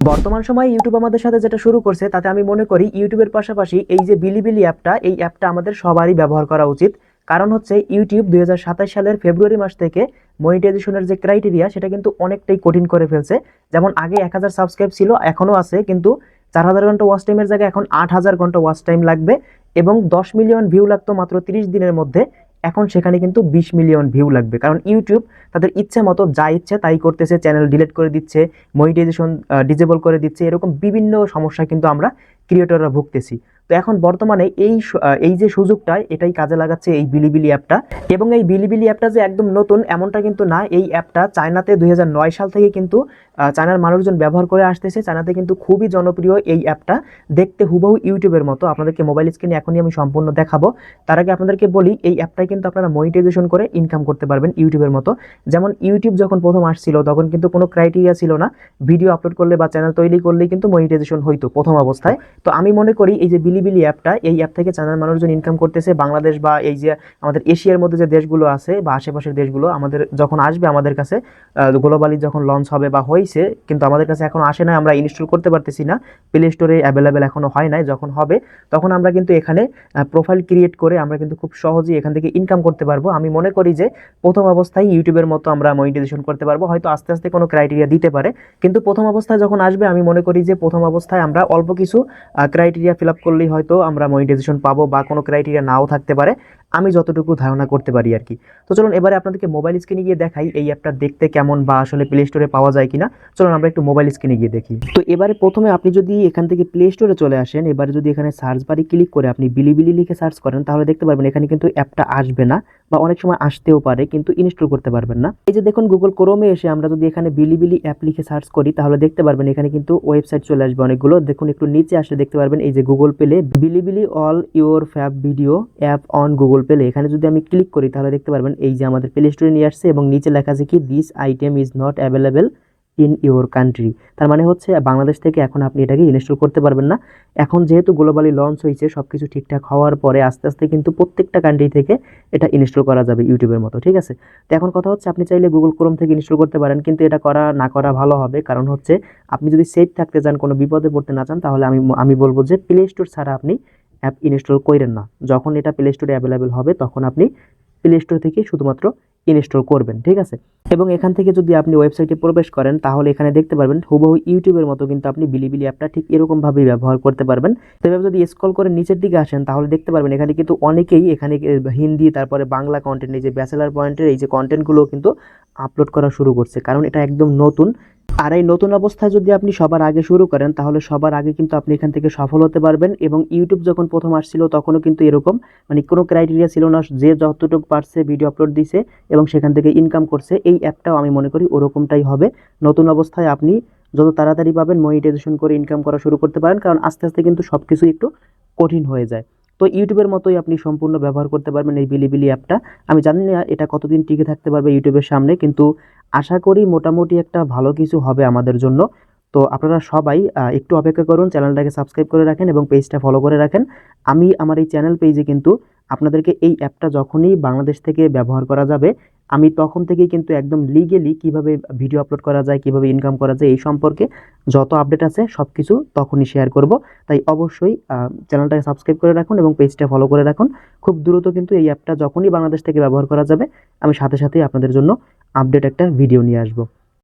বর্তমান সময়ে ইউটিউব আমাদের সাথে যেটা শুরু করছে তাতে আমি মনে করি ইউটিউবের পাশাপাশি এই যে বিলিবিলি অ্যাপটা, এই অ্যাপটা আমাদের সবারই ব্যবহার করা উচিত। কারণ হচ্ছে ইউটিউব 2027 সালের ফেব্রুয়ারি মাস থেকে মনিটাইজেশনের যে ক্রাইটেরিয়া সেটা কিন্তু অনেকটাই কঠিন করে ফেলছে। যেমন আগে 1000 সাবস্ক্রাইব ছিল, এখনো আছে, কিন্তু 4000 ঘন্টা ওয়াচ টাইমের জায়গায় এখন 8000 ঘন্টা ওয়াচ টাইম লাগবে, এবং 10 মিলিয়ন ভিউ লাগতো মাত্র 30 দিনের মধ্যে, এখন সেখানে কিন্তু 20 মিলিয়ন ভিউ লাগবে। কারণ ইউটিউব তাদের ইচ্ছে মতো যা ইচ্ছে তাই করতেছে, চ্যানেল ডিলিট করে দিচ্ছে, মনিটাইজেশন ডিজেবল করে দিচ্ছে, এরকম বিভিন্ন সমস্যা কিন্তু আমরা ক্রিয়েটররা ভুগতেছি। তো এখন বর্তমানে এই যে সুযোগটা, এটাই কাজে লাগাচ্ছে এই বিলিবিলি অ্যাপটা। এবং এই বিলিবিলি অ্যাপটা যে একদম নতুন এমনটা কিন্তু না। এই অ্যাপটা চায়নাতে 2009 সাল থেকে কিন্তু চায়নার মানুষজন ব্যবহার করে আসতেছে। চায়নাতে কিন্তু খুবই জনপ্রিয় এই অ্যাপটা, দেখতে হুবহু ইউটিউবের মতো। আপনাদেরকে মোবাইল স্ক্রিনে এখনই আমি সম্পূর্ণ দেখাবো। তার আগে আপনাদেরকে বলি, এই অ্যাপটাই কিন্তু আপনারা মনিটাইজেশন করে ইনকাম করতে পারবেন ইউটিউবের মতো। যেমন ইউটিউব যখন প্রথম আসছিল তখন কিন্তু কোনো ক্রাইটেরিয়া ছিল না, ভিডিও আপলোড করলে বা চ্যানেল তৈরি করলেই কিন্তু মনিটাইজেশন হইতো প্রথম অবস্থায়। তো আমি মনে করি এই যে বিলিবিলি অ্যাপটা, এই অ্যাপ থেকে চ্যানেল মানুষজন ইনকাম করতেছে। বাংলাদেশ বা এই যে আমাদের এশিয়ার মধ্যে যে দেশগুলো আছে বা আশেপাশের দেশগুলো, আমাদের যখন আসবে আমাদের কাছে, গ্লোবালি যখন লঞ্চ হবে বা হয়েছে, কিন্তু আমাদের কাছে এখন আসে না, আমরা ইনস্টল করতে পারতেছি না, প্লে স্টোরে অ্যাভেলেবেল এখনো হয় নাই। যখন হবে তখন আমরা কিন্তু এখানে প্রোফাইল ক্রিয়েট করে আমরা কিন্তু খুব সহজেই এখান থেকে ইনকাম করতে পারবো। আমি মনে করি যে প্রথম অবস্থায় ইউটিউবের মতো আমরা মনিটাইজেশন করতে পারবো, হয়তো আস্তে আস্তে কোনো ক্রাইটেরিয়া দিতে পারে, কিন্তু প্রথম অবস্থায় যখন আসবে আমি মনে করি যে প্রথম অবস্থায় আমরা অল্প কিছু ক্রাইটেরিয়া ফিল আপ করলেই হয়তো আমরা মনিটাইজেশন পাবো, বা কোনো ক্রাইটেরিয়া নাও থাকতে পারে, আমি যতটুকু ধারণা করতে পারি আর কি। তো চলুন এবারে আপনাদেরকে মোবাইল স্ক্রিনে গিয়ে দেখাই এই অ্যাপটা দেখতে কেমন, বা আসলে প্লে স্টোরে পাওয়া যায় কিনা। চলুন আমরা একটু মোবাইল স্ক্রিনে গিয়ে দেখি। তো এবারে প্রথমে আপনি যদি এখান থেকে প্লে স্টোরে চলে আসেন, এবারে যদি এখানে সার্চ বারে ক্লিক করে আপনি বিলিবিলি লিখে সার্চ করেন, তাহলে দেখতে পারবেন এখানে কিন্তু অ্যাপটা আসবে না, বা অনেক সময় আসতেও পারে, কিন্তু ইনস্টল করতে পারবেন না। এই যে দেখুন, গুগল ক্রোমে এসে আমরা যদি এখানে বিলিবিলি অ্যাপ লিখে সার্চ করি, তাহলে দেখতে পারবেন এখানে কিন্তু ওয়েবসাইট চলে আসবে অনেকগুলো। দেখুন একটু নিচে আসলে দেখতে পারবেন এই যে Google Play, Bilibili all your fab video app on Google Play. এখানে যদি আমি ক্লিক করি তাহলে দেখতে পারবেন এই যে আমাদের প্লে স্টোরে নিয়ে আসছে, এবং নিচে লেখা আছে কি, this item is not available in your country. তার মানে হচ্ছে বাংলাদেশ থেকে এখন আপনি এটাকে ইনস্টল করতে পারবেন না। এখন যেহেতু গ্লোবালি লঞ্চ হয়েছে, সবকিছু ঠিকঠাক হওয়ার পরে আস্তে আস্তে কিন্তু প্রত্যেকটা কান্ট্রি থেকে এটা ইনস্টল করা যাবে ইউটিউবের মতো, ঠিক আছে। তো এখন কথা হচ্ছে, আপনি চাইলে গুগল ক্রোম থেকে ইনস্টল করতে পারেন, কিন্তু এটা করা না করা ভালো হবে। কারণ হচ্ছে আপনি যদি সেফ থাকতে চান, কোনো বিপদে পড়তে না চান, তাহলে আমি বলবো যে প্লে স্টোর ছাড়া আপনি অ্যাপ ইনস্টল করেন না। যখন এটা প্লে স্টোরে অ্যাভেলেবেল হবে তখন আপনি প্লে স্টোর থেকে শুধুমাত্র ইনস্টল করবেন, ঠিক আছে। এবং এখান থেকে যদি আপনি ওয়েবসাইটে প্রবেশ করেন, তাহলে এখানে দেখতে পারবেন হুবহু ইউটিউবের মতো কিন্তু আপনি বিলিবিলি অ্যাপটা ঠিক এরকমভাবেই ব্যবহার করতে পারবেন। তো এভাবে যদি স্ক্রল করে নিচের দিকে আসেন, তাহলে দেখতে পারবেন এখানে কিন্তু অনেকেই এখানে হিন্দি, তারপরে বাংলা কন্টেন্ট, এই যে ব্যাচেলার পয়েন্টের এই যে কন্টেন্টগুলো কিন্তু আপলোড করা শুরু করছে, কারণ এটা একদম নতুন। আর এই নতুন অবস্থায় যদি আপনি সবার আগে শুরু করেন, তাহলে সবার আগে কিন্তু আপনি এখান থেকে সফল হতে পারবেন। এবং ইউটিউব যখন প্রথম আসছিল তখনও কিন্তু এরকম মানে কোনো ক্রাইটেরিয়া ছিল না, যে যতটুকু পারছে ভিডিও আপলোড দিছে এবং সেখান থেকে ইনকাম করছে। এই অ্যাপটাও আমি মনে করি ওরকমটাই হবে। নতুন অবস্থায় আপনি যত তাড়াতাড়ি পাবেন মনিটাইজেশন করে ইনকাম করা শুরু করতে পারেন, কারণ আস্তে আস্তে কিন্তু সব কিছু একটু কঠিন হয়ে যায়। তো ইউটিউবের মতোই আপনি সম্পূর্ণ ব্যবহার করতে পারবেন এই বিলিবিলি অ্যাপটা। আমি জানি না এটা কতদিন টিকে থাকতে পারবে ইউটিউবের সামনে, কিন্তু আশা করি মোটামুটি একটা ভালো কিছু হবে আমাদের জন্য। তো আপনারা সবাই একটু অপেক্ষা করুন, চ্যানেলটাকে সাবস্ক্রাইব করে রাখেন এবং পেজটা ফলো করে রাখেন। আমি আমার এই চ্যানেল পেজে কিন্তু আপনাদেরকে এই অ্যাপটা যখনই বাংলাদেশ থেকে ব্যবহার করা যাবে, আমি তখন থেকেই কিন্তু একদম লিগেলি কিভাবে ভিডিও আপলোড করা যায়, কিভাবে ইনকাম করা যায়, এই সম্পর্কে যত আপডেট আছে সব কিছু তখনই শেয়ার করব। তাই অবশ্যই চ্যানেলটাকে সাবস্ক্রাইব করে রাখুন এবং পেজটা ফলো করে রাখুন। খুব দ্রুত কিন্তু এই অ্যাপটা যখনই বাংলাদেশ থেকে ব্যবহার করা যাবে, আমি সাথে সাথেই আপনাদের জন্য আপডেট একটা ভিডিও নিয়ে আসবো।